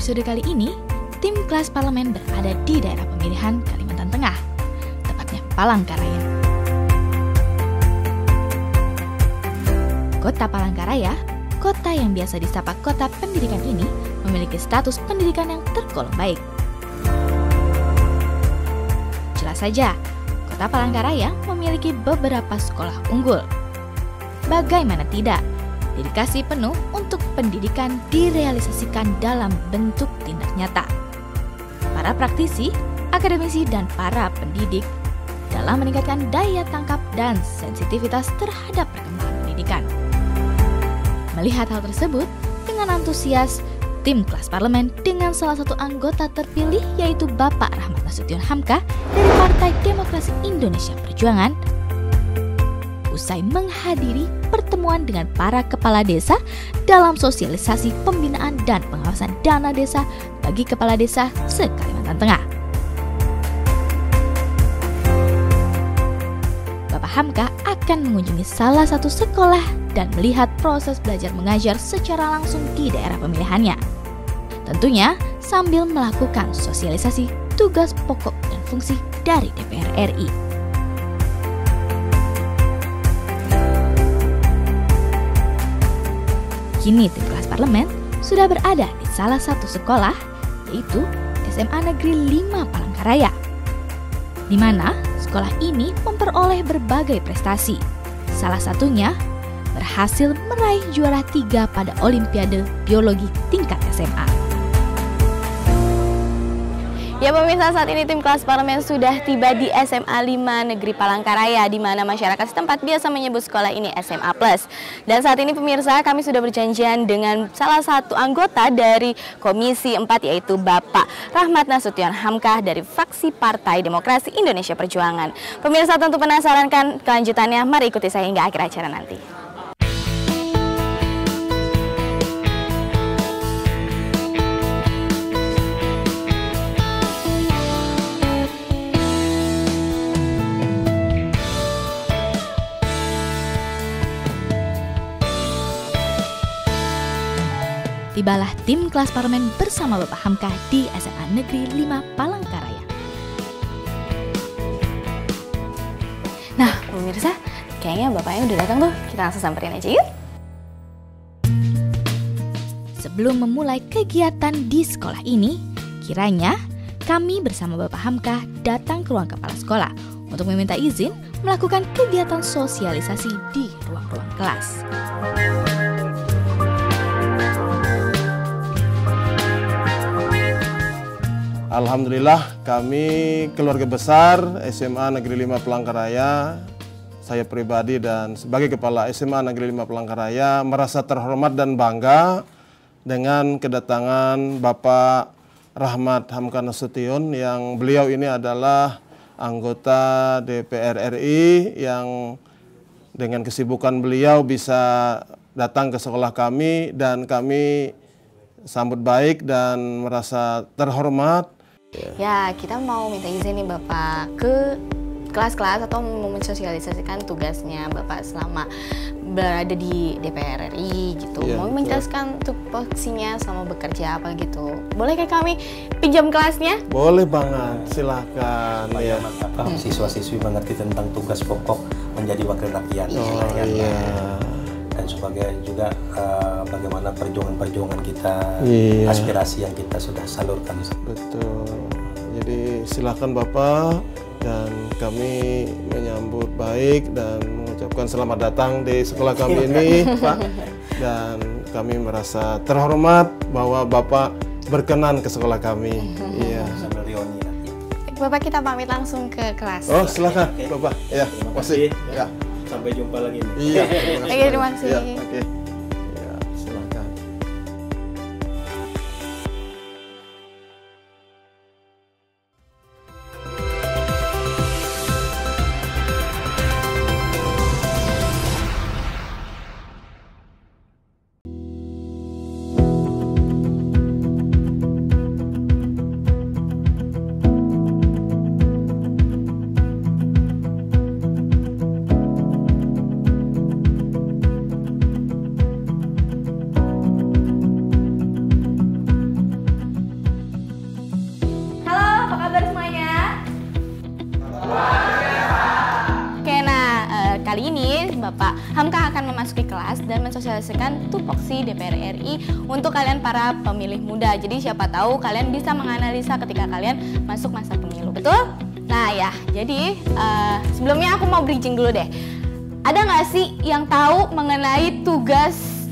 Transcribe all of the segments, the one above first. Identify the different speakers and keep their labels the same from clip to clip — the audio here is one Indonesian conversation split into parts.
Speaker 1: episode kali ini, tim kelas parlemen berada di daerah pemilihan Kalimantan Tengah, tepatnya Palangkaraya. Kota Palangkaraya, kota yang biasa disapa kota pendidikan ini, memiliki status pendidikan yang tergolong baik. Jelas saja, kota Palangkaraya memiliki beberapa sekolah unggul. Bagaimana tidak, dedikasi penuh untuk pendidikan direalisasikan dalam bentuk tindak nyata. Para praktisi, akademisi, dan para pendidik dalam meningkatkan daya tangkap dan sensitivitas terhadap perkembangan pendidikan. Melihat hal tersebut, dengan antusias, tim kelas parlemen dengan salah satu anggota terpilih yaitu Bapak Rahmat Nasution Hamka dari Partai Demokrasi Indonesia Perjuangan, usai menghadiri pertemuan dengan para kepala desa dalam sosialisasi pembinaan dan pengawasan dana desa bagi kepala desa se-Kalimantan Tengah. Bapak Hamka akan mengunjungi salah satu sekolah dan melihat proses belajar mengajar secara langsung di daerah pemilihannya. Tentunya sambil melakukan sosialisasi tugas pokok dan fungsi dari DPR RI. Kini tim kelas parlemen sudah berada di salah satu sekolah, yaitu SMA Negeri 5 Palangkaraya, di mana sekolah ini memperoleh berbagai prestasi. Salah satunya berhasil meraih juara 3 pada Olimpiade Biologi tingkat SMA.
Speaker 2: Ya pemirsa, saat ini tim kelas parlemen sudah tiba di SMA 5 Negeri Palangkaraya, di mana masyarakat setempat biasa menyebut sekolah ini SMA Plus. Dan saat ini pemirsa, kami sudah berjanjian dengan salah satu anggota dari Komisi 4, yaitu Bapak Rahmat Nasution Hamka dari fraksi Partai Demokrasi Indonesia Perjuangan. Pemirsa tentu penasaran kan kelanjutannya? Mari ikuti saya hingga akhir acara nanti.
Speaker 1: Tibalah tim kelas parlemen bersama Bapak Hamka di SMA Negeri 5 Palangkaraya.
Speaker 2: Nah, pemirsa, kayaknya bapaknya udah datang tuh. Kita langsung samperin aja yuk.
Speaker 1: Sebelum memulai kegiatan di sekolah ini, kiranya kami bersama Bapak Hamka datang ke ruang kepala sekolah untuk meminta izin melakukan kegiatan sosialisasi di ruang-ruang kelas.
Speaker 3: Alhamdulillah, kami keluarga besar SMA Negeri 5 Palangkaraya, saya pribadi dan sebagai kepala SMA Negeri 5 Palangkaraya merasa terhormat dan bangga dengan kedatangan Bapak Rahmat Hamka Nasution, yang beliau ini adalah anggota DPR RI yang dengan kesibukan beliau bisa datang ke sekolah kami, dan kami sambut baik dan merasa terhormat.
Speaker 2: Ya, kita mau minta izin nih Bapak ke kelas-kelas atau mau mensosialisasikan tugasnya Bapak selama berada di DPR RI gitu. Ya, mau menjelaskan untuk posisinya selama bekerja apa gitu. Boleh kayak kami pinjam kelasnya?
Speaker 3: Boleh banget, silakan.
Speaker 4: Ya, siswa-siswi mengerti tentang tugas pokok menjadi wakil rakyat.
Speaker 3: Iya.
Speaker 4: Dan sebagai juga bagaimana perjuangan-perjuangan kita, aspirasi yang kita sudah salurkan.
Speaker 3: Betul. Jadi silakan Bapak, dan kami menyambut baik dan mengucapkan selamat datang di sekolah kami ini, Pak. Dan kami merasa terhormat bahwa Bapak berkenan ke sekolah kami. Iya.
Speaker 2: Bapak, kita pamit langsung ke kelas.
Speaker 3: Oh, silakan Bapak. Ya,
Speaker 4: terima kasih.
Speaker 3: Ya.
Speaker 4: Sampai jumpa lagi.
Speaker 3: Iya.
Speaker 2: Terima kasih.
Speaker 3: Ya, oke. Ya, silakan.
Speaker 2: dan mensosialisasikan tupoksi DPR RI untuk kalian para pemilih muda. Jadi siapa tahu kalian bisa menganalisa ketika kalian masuk masa pemilu, betul? Nah ya, jadi sebelumnya aku mau bridging dulu deh. Ada nggak sih yang tahu mengenai tugas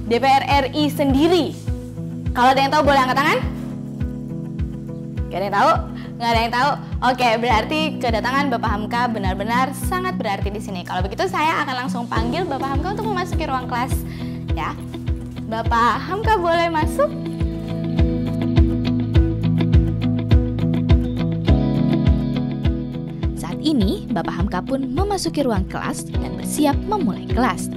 Speaker 2: DPR RI sendiri? Kalau ada yang tahu boleh angkat tangan? Gak ada yang tahu? Nggak ada yang tahu? Oke, berarti kedatangan Bapak Hamka benar-benar sangat berarti di sini. Kalau begitu saya akan langsung panggil Bapak Hamka untuk memasuki ruang kelas, ya. Bapak Hamka boleh masuk?
Speaker 1: Saat ini, Bapak Hamka pun memasuki ruang kelas dan bersiap memulai kelas.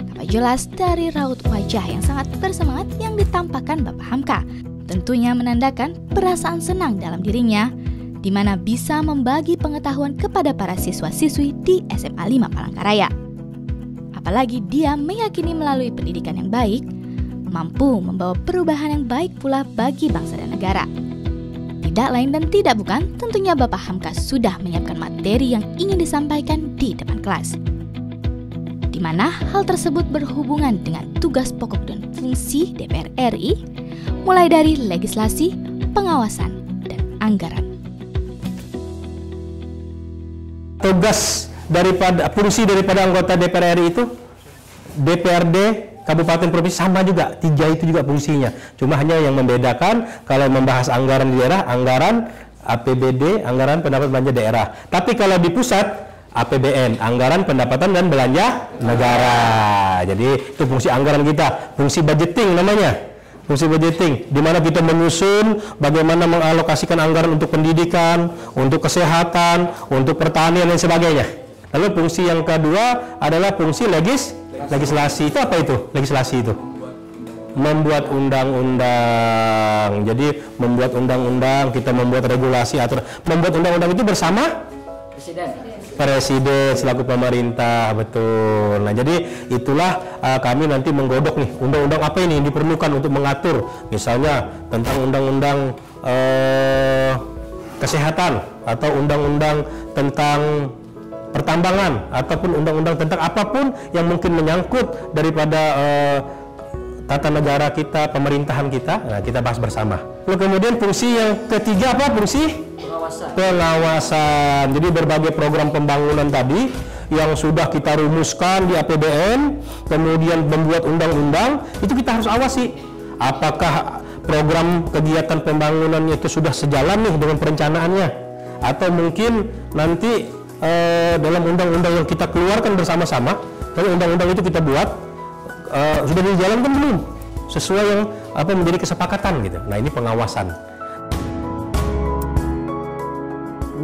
Speaker 1: Tampak jelas dari raut wajah yang sangat bersemangat yang ditampakkan Bapak Hamka. Tentunya menandakan perasaan senang dalam dirinya, di mana bisa membagi pengetahuan kepada para siswa-siswi di SMA 5 Palangkaraya. Apalagi dia meyakini melalui pendidikan yang baik, mampu membawa perubahan yang baik pula bagi bangsa dan negara. Tidak lain dan tidak bukan, tentunya Bapak Hamka sudah menyiapkan materi yang ingin disampaikan di depan kelas. Di mana hal tersebut berhubungan dengan tugas pokok dan fungsi DPR RI, mulai dari legislasi, pengawasan, dan anggaran.
Speaker 5: Tugas daripada fungsi daripada anggota DPR RI itu DPRD Kabupaten Provinsi sama juga, 3 itu juga fungsinya. Cuma hanya yang membedakan kalau membahas anggaran di daerah, anggaran APBD, anggaran pendapatan belanja daerah. Tapi kalau di pusat APBN, anggaran pendapatan dan belanja negara. Jadi itu fungsi anggaran kita, fungsi budgeting namanya. Fungsi budgeting, di mana kita menyusun bagaimana mengalokasikan anggaran untuk pendidikan, untuk kesehatan, untuk pertanian dan sebagainya. Lalu fungsi yang kedua adalah fungsi legislasi. Itu apa itu? Legislasi itu membuat undang-undang. Jadi membuat undang-undang, kita membuat regulasi atau membuat undang-undang itu bersama Presiden selaku pemerintah, betul. Nah, jadi itulah kami nanti menggodok nih undang-undang apa ini yang diperlukan untuk mengatur, misalnya tentang undang-undang kesehatan atau undang-undang tentang pertambangan ataupun undang-undang tentang apapun yang mungkin menyangkut daripada tata negara kita, pemerintahan kita. Nah, kita bahas bersama. Lalu kemudian fungsi yang ketiga apa? Fungsi pengawasan. Jadi berbagai program pembangunan tadi yang sudah kita rumuskan di APBN, kemudian membuat undang-undang, itu kita harus awasi. Apakah program kegiatan pembangunannya itu sudah sejalan nih dengan perencanaannya? Atau mungkin nanti dalam undang-undang yang kita keluarkan bersama-sama, kalau undang-undang itu kita buat, sudah dijalankan belum? Sesuai yang menjadi kesepakatan gitu. Nah, ini pengawasan.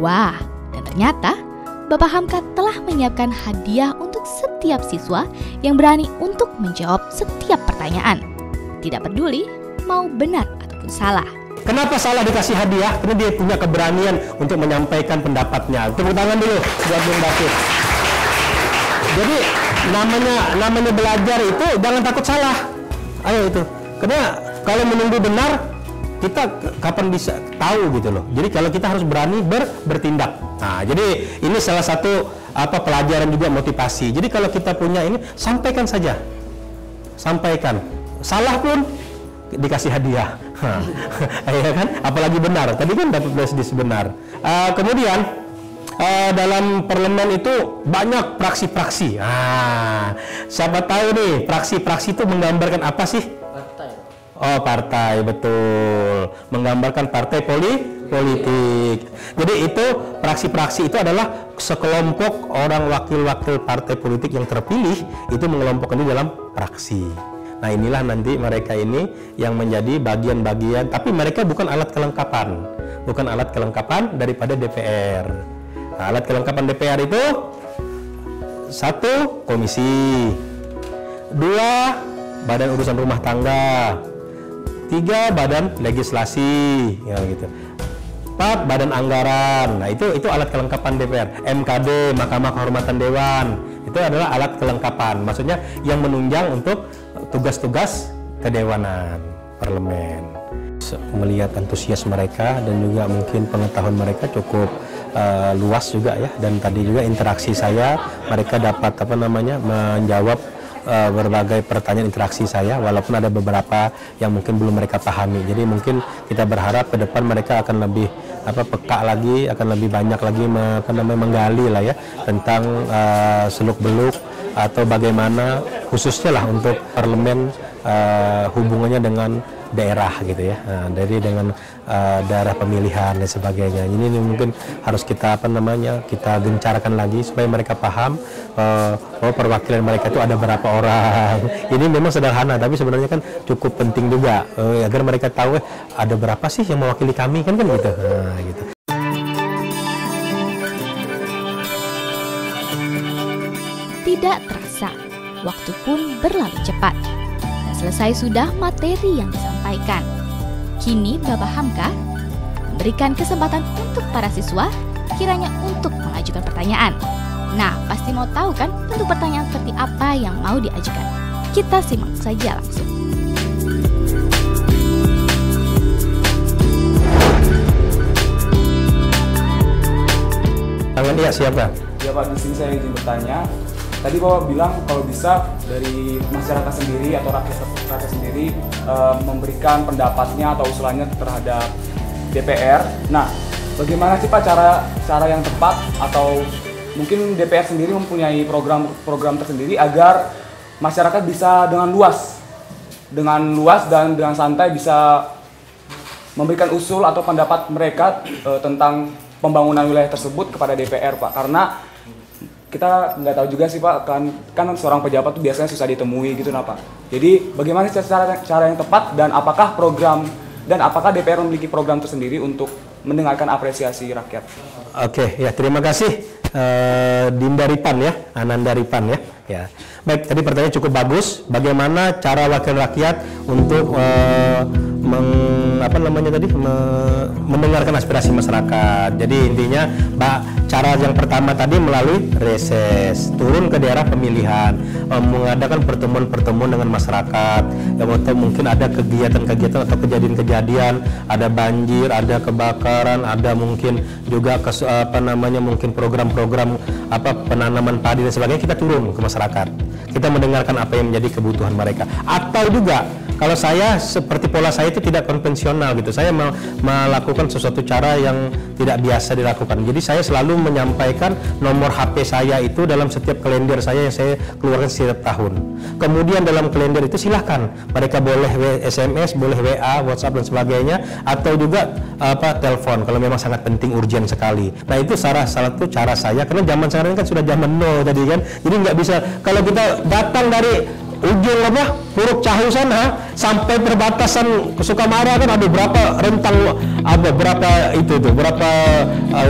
Speaker 1: Wah, dan ternyata Bapak Hamka telah menyiapkan hadiah untuk setiap siswa yang berani untuk menjawab setiap pertanyaan. Tidak peduli mau benar ataupun salah.
Speaker 5: Kenapa salah dikasih hadiah? Karena dia punya keberanian untuk menyampaikan pendapatnya. Tepuk tangan dulu buat Bung David. Jadi namanya belajar itu jangan takut salah. Ayo itu. Karena kalau menunggu benar, kita kapan bisa tahu gitu loh. Jadi kalau kita harus berani bertindak. Nah, jadi ini salah satu pelajaran juga motivasi. Jadi kalau kita punya ini, sampaikan saja. Sampaikan. Salah pun dikasih hadiah. Ya kan? Apalagi benar. Tadi kan dapat presiden benar. Kemudian dalam parlemen itu banyak praksi-praksi. Siapa tahu nih, praksi-praksi itu menggambarkan apa sih? Oh, partai, betul. Menggambarkan partai politik. Jadi itu praksi-praksi itu adalah sekelompok orang wakil-wakil partai politik yang terpilih itu mengelompokkan di dalam praksi. Nah, inilah nanti mereka ini yang menjadi bagian-bagian, tapi mereka bukan alat kelengkapan. Bukan alat kelengkapan daripada DPR. Nah, alat kelengkapan DPR itu 1. Komisi, 2. Badan urusan rumah tangga, 3. Badan legislasi, ya gitu. 4. Badan anggaran. Nah, itu alat kelengkapan DPR. MKD, Mahkamah Kehormatan Dewan, itu adalah alat kelengkapan. Maksudnya yang menunjang untuk tugas-tugas kedewanan parlemen. Melihat antusias mereka dan juga mungkin pengetahuan mereka cukup luas juga ya, dan tadi juga interaksi saya mereka dapat menjawab berbagai pertanyaan interaksi saya, walaupun ada beberapa yang mungkin belum mereka pahami. Jadi mungkin kita berharap ke depan mereka akan lebih peka lagi, akan lebih banyak lagi menggali lah ya tentang seluk-beluk atau bagaimana khususnya lah untuk parlemen hubungannya dengan daerah gitu ya, dari dengan daerah pemilihan dan sebagainya. Ini mungkin harus kita kita gencarkan lagi supaya mereka paham bahwa perwakilan mereka itu ada berapa orang. Ini memang sederhana tapi sebenarnya kan cukup penting juga agar mereka tahu ada berapa sih yang mewakili kami kan gitu. Gitu.
Speaker 1: Tidak terasa, waktu pun berlalu cepat. Selesai sudah materi yang disampaikan. Kini Bapak Hamka memberikan kesempatan untuk para siswa kiranya untuk mengajukan pertanyaan. Nah, pasti mau tahu kan bentuk pertanyaan seperti apa yang mau diajukan? Kita simak saja langsung.
Speaker 5: Iya, siapa?
Speaker 6: Ya Pak, di sini saya ingin bertanya. Tadi Bapak bilang kalau bisa dari masyarakat sendiri atau rakyat sendiri memberikan pendapatnya atau usulannya terhadap DPR. Nah, bagaimana sih Pak cara yang tepat, atau mungkin DPR sendiri mempunyai program tersendiri agar masyarakat bisa dengan luas dan dengan santai bisa memberikan usul atau pendapat mereka tentang pembangunan wilayah tersebut kepada DPR, Pak. Karena kita nggak tahu juga sih Pak, kan seorang pejabat tuh biasanya susah ditemui gitu nah Pak. Jadi bagaimana cara yang tepat, dan apakah DPR memiliki program tersendiri untuk mendengarkan apresiasi rakyat?
Speaker 5: Oke, ya terima kasih Dinda Ripan ya, Ananda Ripan ya. Baik, tadi pertanyaan cukup bagus. Bagaimana cara wakil rakyat untuk mendengarkan aspirasi masyarakat. Jadi intinya, cara yang pertama tadi melalui reses, turun ke daerah pemilihan, mengadakan pertemuan-pertemuan dengan masyarakat, atau mungkin ada kegiatan-kegiatan atau kejadian-kejadian, ada banjir, ada kebakaran, ada mungkin juga mungkin program-program penanaman padi dan sebagainya. Kita turun ke masyarakat, kita mendengarkan apa yang menjadi kebutuhan mereka. Atau juga kalau saya seperti pola saya itu tidak konvensional gitu, saya melakukan sesuatu cara yang tidak biasa dilakukan. Jadi saya selalu menyampaikan nomor HP saya itu dalam setiap kalender saya yang saya keluarkan setiap tahun. Kemudian dalam kalender itu silahkan mereka boleh SMS, boleh WA, WhatsApp dan sebagainya, atau juga telepon kalau memang sangat penting, urgent sekali. Nah itu salah satu cara saya, karena zaman sekarang kan sudah zaman now tadi kan, jadi nggak bisa kalau kita datang dari ujung Puruk Cahu sana sampai perbatasan Sukamara kan ada berapa rentang, ada berapa berapa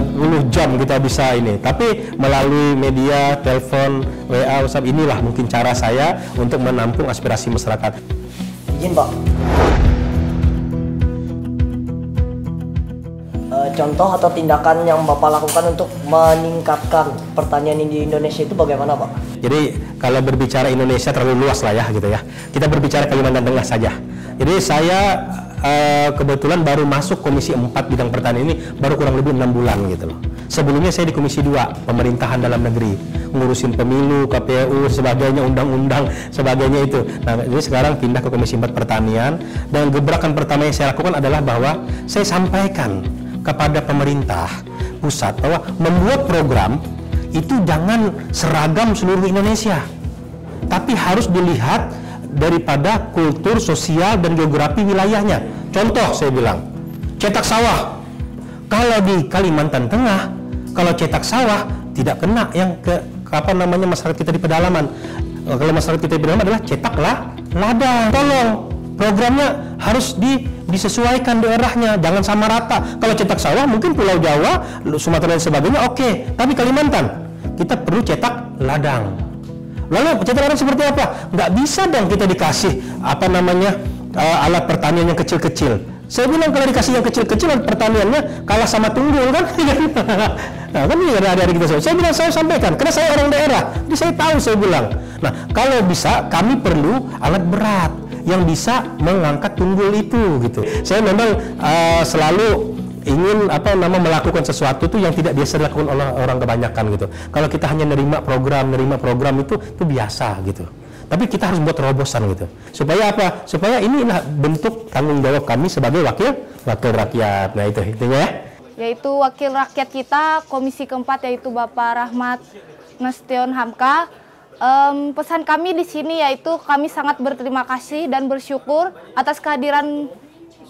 Speaker 5: puluh jam kita bisa ini. Tapi melalui media, telepon, WA, WhatsApp, inilah mungkin cara saya untuk menampung aspirasi masyarakat.
Speaker 7: Izin Pak. Contoh atau tindakan yang Bapak lakukan untuk meningkatkan pertanian di Indonesia itu bagaimana Pak?
Speaker 5: Jadi kalau berbicara Indonesia terlalu luas lah ya gitu ya. Kita berbicara Kalimantan Tengah saja. Jadi saya kebetulan baru masuk Komisi 4 bidang pertanian ini baru kurang lebih 6 bulan gitu loh. Sebelumnya saya di Komisi 2 Pemerintahan Dalam Negeri, ngurusin pemilu, KPU, sebagainya, undang-undang, sebagainya itu. Nah, jadi sekarang pindah ke Komisi 4 Pertanian, dan gebrakan pertama yang saya lakukan adalah bahwa saya sampaikan kepada pemerintah pusat bahwa membuat program itu jangan seragam seluruh Indonesia, tapi harus dilihat daripada kultur, sosial, dan geografi wilayahnya. Contoh saya bilang, cetak sawah. Kalau di Kalimantan Tengah, kalau cetak sawah tidak kena yang masyarakat kita di pedalaman. Kalau masyarakat kita di pedalaman adalah cetaklah ladang. Tolong programnya harus disesuaikan daerahnya, jangan sama rata. Kalau cetak sawah mungkin Pulau Jawa, Sumatera dan sebagainya oke, tapi Kalimantan kita perlu cetak ladang. Lalu cetak ladang seperti apa? Nggak bisa dong kita dikasih alat pertanian yang kecil-kecil. Saya bilang kalau dikasih yang kecil-kecil alat pertaniannya kalah sama tunggul kan? Nah, kan ini ada kita. Saya bilang, saya sampaikan karena saya orang daerah, jadi saya tahu. Saya bilang, nah kalau bisa kami perlu alat berat yang bisa mengangkat tunggul itu gitu. Saya memang selalu ingin melakukan sesuatu tuh yang tidak biasa dilakukan oleh orang kebanyakan gitu. Kalau kita hanya nerima program itu biasa gitu. Tapi kita harus buat terobosan gitu. Supaya apa? Supaya inilah bentuk tanggung jawab kami sebagai wakil rakyat. Nah itu intinya ya.
Speaker 8: Yaitu wakil rakyat kita Komisi keempat yaitu Bapak Rahmat Nasution Hamka. Pesan kami di sini yaitu kami sangat berterima kasih dan bersyukur atas kehadiran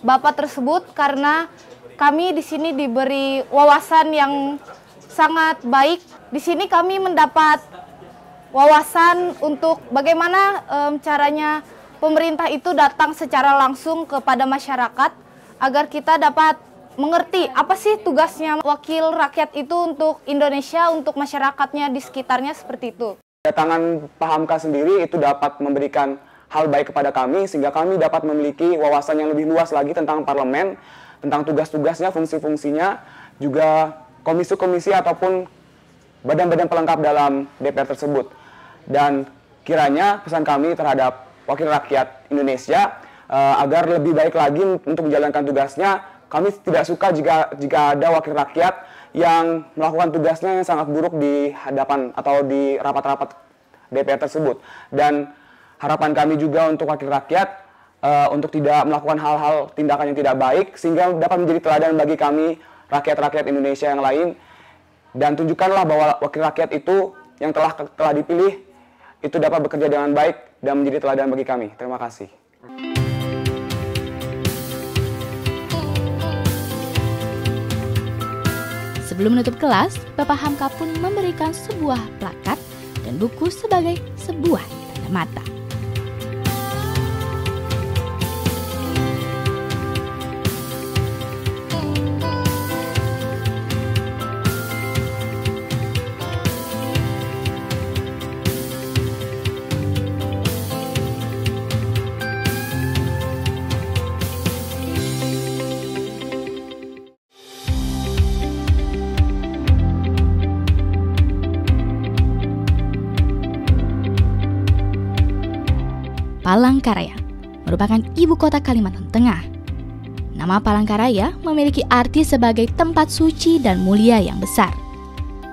Speaker 8: Bapak tersebut karena kami di sini diberi wawasan yang sangat baik. Di sini kami mendapat wawasan untuk bagaimana caranya pemerintah itu datang secara langsung kepada masyarakat agar kita dapat mengerti apa sih tugasnya wakil rakyat itu untuk Indonesia, untuk masyarakatnya di sekitarnya seperti itu.
Speaker 6: Kedatangan Pak Hamka sendiri itu dapat memberikan hal baik kepada kami sehingga kami dapat memiliki wawasan yang lebih luas lagi tentang parlemen, tentang tugas-tugasnya, fungsi-fungsinya, juga komisi-komisi ataupun badan-badan pelengkap dalam DPR tersebut. Dan kiranya pesan kami terhadap wakil rakyat Indonesia agar lebih baik lagi untuk menjalankan tugasnya. Kami tidak suka jika ada wakil rakyat yang melakukan tugasnya yang sangat buruk di hadapan atau di rapat-rapat DPR tersebut. Dan harapan kami juga untuk wakil rakyat untuk tidak melakukan hal-hal tindakan yang tidak baik sehingga dapat menjadi teladan bagi kami rakyat-rakyat Indonesia yang lain, dan tunjukkanlah bahwa wakil rakyat itu yang telah dipilih itu dapat bekerja dengan baik dan menjadi teladan bagi kami. Terima kasih.
Speaker 1: Sebelum menutup kelas, Bapak Hamka pun memberikan sebuah plakat dan buku sebagai sebuah tanda mata. Palangkaraya merupakan ibu kota Kalimantan Tengah. Nama Palangkaraya memiliki arti sebagai tempat suci dan mulia yang besar.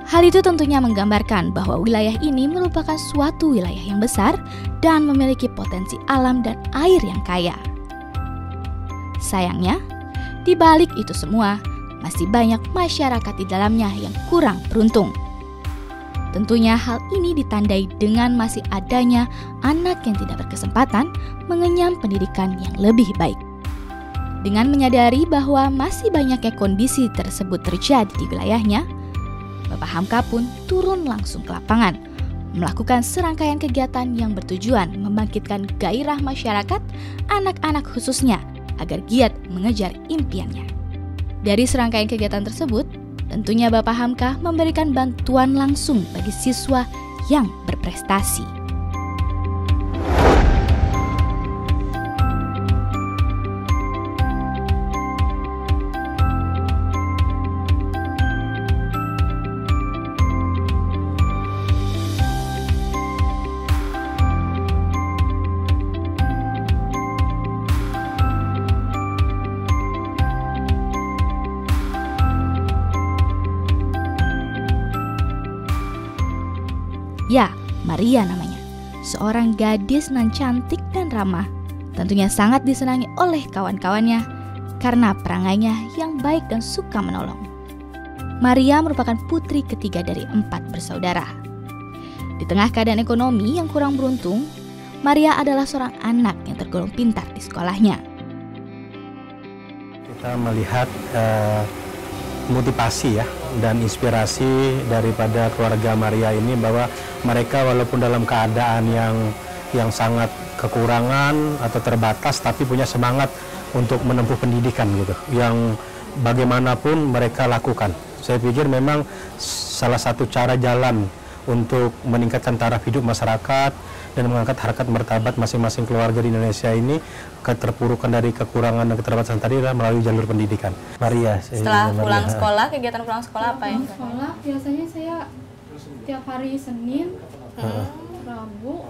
Speaker 1: Hal itu tentunya menggambarkan bahwa wilayah ini merupakan suatu wilayah yang besar dan memiliki potensi alam dan air yang kaya. Sayangnya, di balik itu semua, masih banyak masyarakat di dalamnya yang kurang beruntung. Tentunya hal ini ditandai dengan masih adanya anak yang tidak berkesempatan mengenyam pendidikan yang lebih baik. Dengan menyadari bahwa masih banyaknya kondisi tersebut terjadi di wilayahnya, Bapak Hamka pun turun langsung ke lapangan, melakukan serangkaian kegiatan yang bertujuan membangkitkan gairah masyarakat, anak-anak khususnya, agar giat mengejar impiannya. Dari serangkaian kegiatan tersebut, tentunya Bapak Hamka memberikan bantuan langsung bagi siswa yang berprestasi. Ya, Maria namanya. Seorang gadis nan cantik dan ramah. Tentunya sangat disenangi oleh kawan-kawannya karena perangainya yang baik dan suka menolong. Maria merupakan putri ketiga dari 4 bersaudara. Di tengah keadaan ekonomi yang kurang beruntung, Maria adalah seorang anak yang tergolong pintar di sekolahnya.
Speaker 5: Kita melihat motivasi ya dan inspirasi daripada keluarga Maria ini bahwa mereka walaupun dalam keadaan yang sangat kekurangan atau terbatas tapi punya semangat untuk menempuh pendidikan gitu yang bagaimanapun mereka lakukan. Saya pikir memang salah satu cara jalan untuk meningkatkan taraf hidup masyarakat dan mengangkat harkat martabat masing-masing keluarga di Indonesia ini keterpurukan dari kekurangan dan keterbatasan tadi adalah melalui jalur pendidikan. Maria,
Speaker 2: setelah pulang sekolah, kegiatan pulang sekolah apa ya?
Speaker 9: Sekolah biasanya saya tiap hari Senin, Rabu,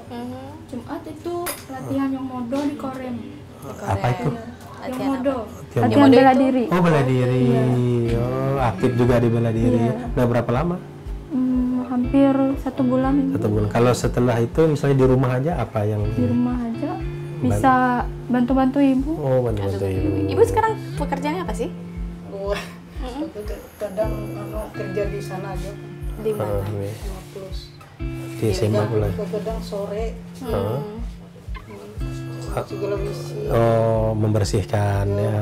Speaker 9: Jumat itu latihan yang modo di Korem.
Speaker 5: Apa itu?
Speaker 9: Latihan bela diri.
Speaker 5: Oh, bela diri. Oh, aktif juga di bela diri. Udah berapa lama?
Speaker 9: Hampir 1 bulan.
Speaker 5: 1 bulan. Kalau setelah itu misalnya di rumah aja apa yang?
Speaker 9: Di rumah aja bisa bantu-bantu ibu.
Speaker 5: Oh, bantu-bantu ibu.
Speaker 2: Ibu sekarang pekerjaannya apa sih?
Speaker 10: Kadang kerja di sana aja.
Speaker 2: Di mana?
Speaker 5: Di SMA pula.
Speaker 10: Kadang sore.
Speaker 5: Oh, membersihkan ya.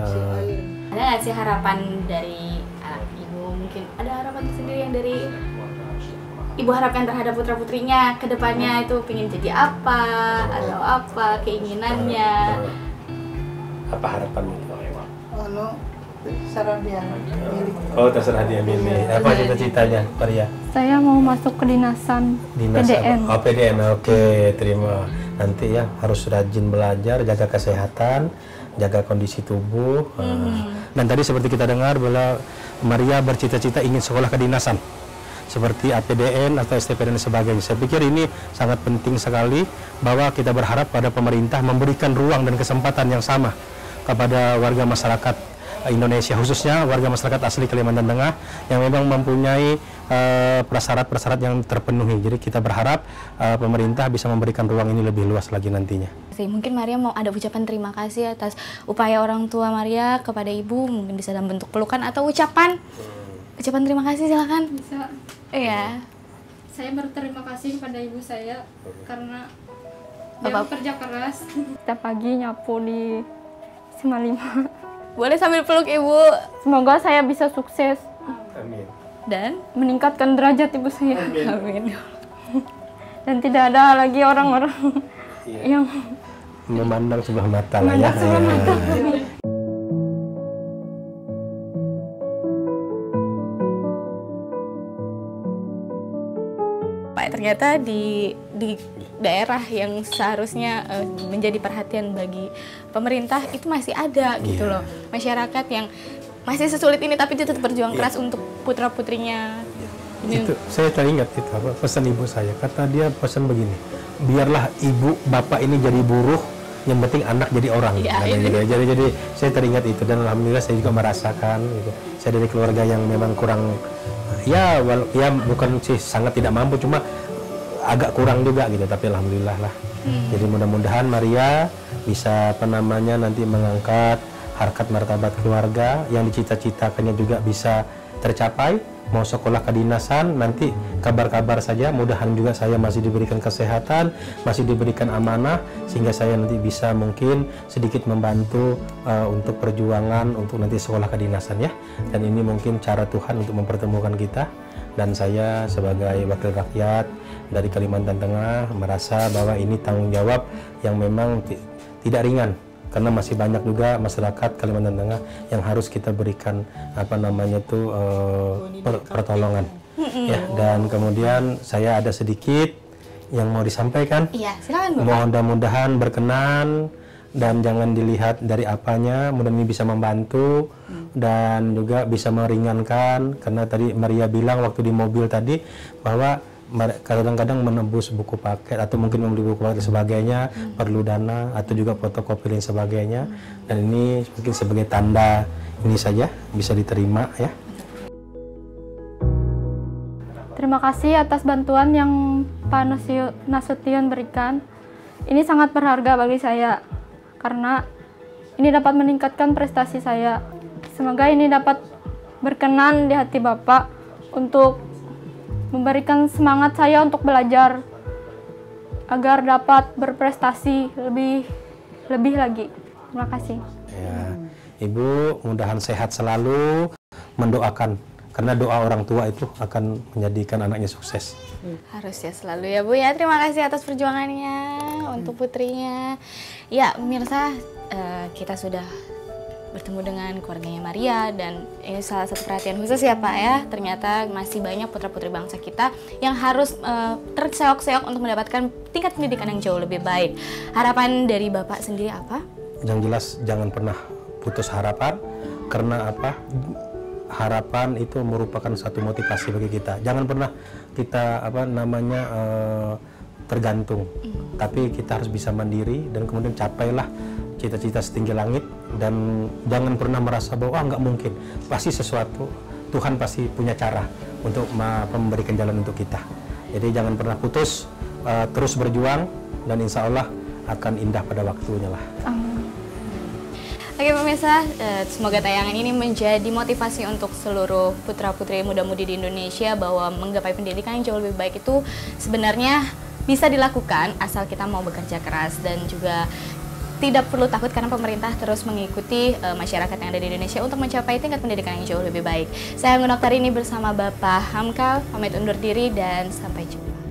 Speaker 2: Ada nggak sih harapan dari anak ibu? Mungkin ada harapan sendiri yang dari ibu harapkan terhadap putra-putrinya ke depannya itu pengen jadi apa atau apa keinginannya?
Speaker 5: Apa harapannya?
Speaker 10: Terserah dia milih.
Speaker 5: Oh, terserah dia milih. Apa cita-citanya, Maria?
Speaker 9: Saya mau masuk kedinasan PDN.
Speaker 5: Oh, PDN. Oke, terima. Nanti ya harus rajin belajar, jaga kesehatan, jaga kondisi tubuh. Dan tadi seperti kita dengar bahwa Maria bercita-cita ingin sekolah kedinasan seperti APDN atau STP dan sebagainya. Saya pikir ini sangat penting sekali bahwa kita berharap pada pemerintah memberikan ruang dan kesempatan yang sama kepada warga masyarakat Indonesia, khususnya warga masyarakat asli Kalimantan Tengah yang memang mempunyai prasyarat-prasyarat yang terpenuhi. Jadi kita berharap pemerintah bisa memberikan ruang ini lebih luas lagi nantinya.
Speaker 2: Mungkin Maria mau ada ucapan terima kasih atas upaya orang tua Maria kepada ibu, mungkin bisa dalam bentuk pelukan atau ucapan. Ucapan terima kasih silakan.
Speaker 9: Bisa.
Speaker 2: Iya.
Speaker 9: Saya berterima kasih kepada ibu saya karena dia bekerja keras. Setiap pagi nyapu di SMA 5.
Speaker 2: Boleh sambil peluk ibu.
Speaker 9: Semoga saya bisa sukses.
Speaker 5: Amin.
Speaker 2: Dan
Speaker 9: meningkatkan derajat ibu saya.
Speaker 2: Amin.
Speaker 9: Dan tidak ada lagi orang-orang yang
Speaker 5: memandang sebelah mata lah ya.
Speaker 2: Pak, ternyata di daerah yang seharusnya menjadi perhatian bagi pemerintah itu masih ada gitu loh, masyarakat yang masih sesulit ini tapi dia tetap berjuang keras untuk putra putrinya.
Speaker 5: Itu saya teringat itu apa pesan ibu saya, kata dia pesan begini, biarlah ibu bapak ini jadi buruh, yang penting anak jadi orang. Jadi saya teringat itu dan alhamdulillah saya juga merasakan gitu. Saya dari keluarga yang memang kurang ya bukan sih sangat tidak mampu, cuma agak kurang juga gitu, tapi alhamdulillah lah. Jadi mudah-mudahan Maria bisa nanti mengangkat harkat martabat keluarga yang dicita-citakannya juga bisa tercapai. Mau sekolah kedinasan nanti kabar-kabar saja, mudahan juga saya masih diberikan kesehatan, masih diberikan amanah sehingga saya nanti bisa mungkin sedikit membantu untuk perjuangan untuk nanti sekolah kedinasan ya. Dan ini mungkin cara Tuhan untuk mempertemukan kita, dan saya sebagai wakil rakyat dari Kalimantan Tengah merasa bahwa ini tanggung jawab yang memang tidak ringan, karena masih banyak juga masyarakat Kalimantan Tengah yang harus kita berikan pertolongan. Ya, dan kemudian saya ada sedikit yang mau disampaikan.
Speaker 2: Iya, silakan Bapak.
Speaker 5: Mudah-mudahan berkenan dan jangan dilihat dari apanya, mudah-mudahan ini bisa membantu dan juga bisa meringankan, karena tadi Maria bilang waktu di mobil tadi bahwa kadang-kadang menebus buku paket atau mungkin membeli buku paket dan sebagainya perlu dana atau juga fotokopi dan sebagainya, dan ini mungkin sebagai tanda ini saja bisa diterima ya.
Speaker 9: Terima kasih atas bantuan yang Pak Nasution berikan. Ini sangat berharga bagi saya karena ini dapat meningkatkan prestasi saya. Semoga ini dapat berkenan di hati Bapak untuk memberikan semangat saya untuk belajar agar dapat berprestasi lebih lagi. Terima kasih.
Speaker 5: Ya, Ibu mudahan sehat selalu, mendoakan karena doa orang tua itu akan menjadikan anaknya sukses.
Speaker 2: Harus ya selalu ya Bu ya. Terima kasih atas perjuangannya untuk putrinya. Ya pemirsa, kita sudah bertemu dengan keluarganya Maria dan ini salah satu perhatian khusus ya Pak ya. Ternyata masih banyak putra-putri bangsa kita yang harus terseok-seok untuk mendapatkan tingkat pendidikan yang jauh lebih baik. Harapan dari Bapak sendiri apa?
Speaker 5: Yang jelas jangan pernah putus harapan, karena apa? Harapan itu merupakan satu motivasi bagi kita. Jangan pernah kita tergantung tapi kita harus bisa mandiri dan kemudian capailah cita-cita setinggi langit, dan jangan pernah merasa bahwa nggak mungkin. Pasti sesuatu, Tuhan pasti punya cara untuk memberikan jalan untuk kita. Jadi jangan pernah putus, terus berjuang, dan insya Allah akan indah pada waktunya lah.
Speaker 2: Oke pemirsa, semoga tayangan ini menjadi motivasi untuk seluruh putra-putri muda-mudi di Indonesia bahwa menggapai pendidikan yang jauh lebih baik itu sebenarnya bisa dilakukan asal kita mau bekerja keras, dan juga tidak perlu takut karena pemerintah terus mengikuti masyarakat yang ada di Indonesia untuk mencapai tingkat pendidikan yang jauh lebih baik. Saya Anggun Oktarini bersama Bapak Hamka pamit undur diri dan sampai jumpa.